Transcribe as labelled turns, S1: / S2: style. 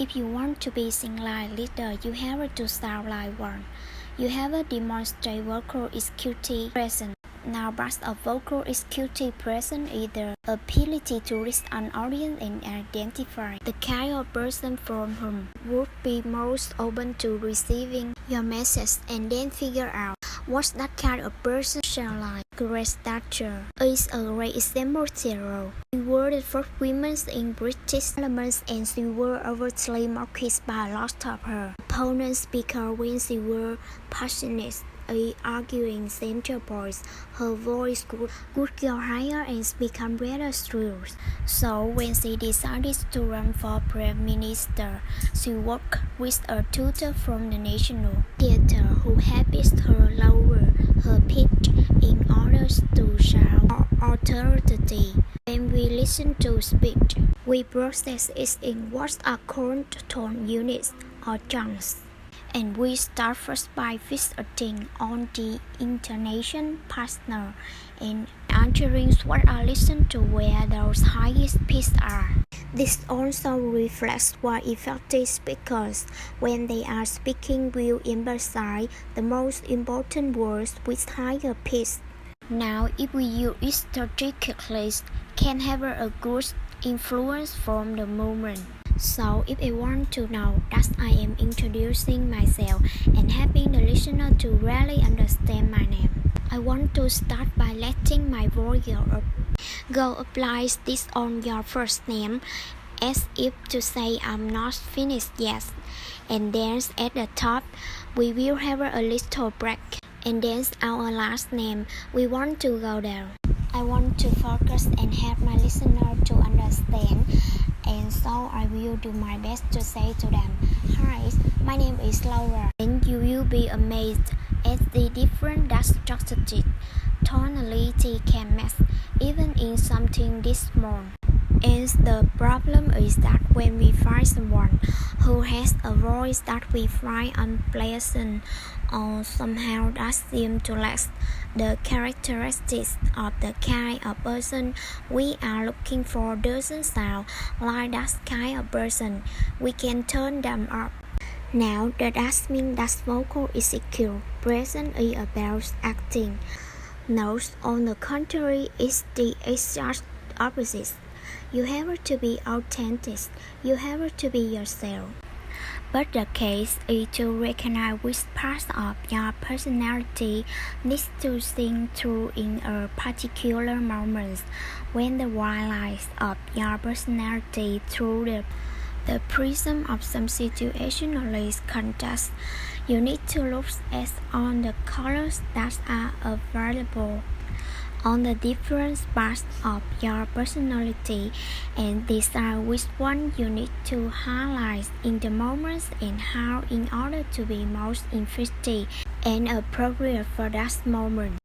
S1: If you want to be seen like leader, you have to sound like one. You have to demonstrate vocal executive presence. Now, part of vocal executive presence is the ability to reach an audience and identify the kind of person from whom would be most open to receiving your message, and then figure out what that kind of person sounds like. Great stature is a great example of zero. She were the first women in British Parliament, and she was overtly mocked by a lot of her opponents because when she was passionate arguing central points, her voice could go higher and become rather shrill. So when she decided to run for Prime Minister, she worked with a tutor from the National Theatre who helped her lower her pitch in order to sound more authoritative. When we listen to speech, we process it in what are called tone units or chunks. And we start first by fixating on the intonation partner and answering what are listened to where those highest pitches are. This also reflects why effective speakers, when they are speaking, will emphasize the most important words with higher pitch. Now, if we use it strategically, can have a good influence from the moment. So if I want to know that I am introducing myself and helping the listener to really understand my name, I want to start by letting my voice go apply this on your first name, as if to say I'm not finished yet. And then at the top, we will have a little break. And then our last name, we want to go down. I want to focus and help my listener to understand, and so I will do my best to say to them, "Hi, my name is Laura," and you will be amazed at the difference that structured tonality can make, even in something this small. And the problem is that when we find someone who has a voice that we find unpleasant or somehow that seems to lack the characteristics of the kind of person we are looking for doesn't sound like that kind of person, we can turn them off. Now, that does mean that vocal executive presence is about acting. No, on the contrary, it's the exact opposite. You have to be authentic. You have to be yourself. But the case is to recognize which parts of your personality needs to sing through in a particular moment. When the white light of your personality through the prism of some situational context, you need to look at all the colors that are available on the different parts of your personality and decide which one you need to highlight in the moment and how in order to be most effective and appropriate for that moment.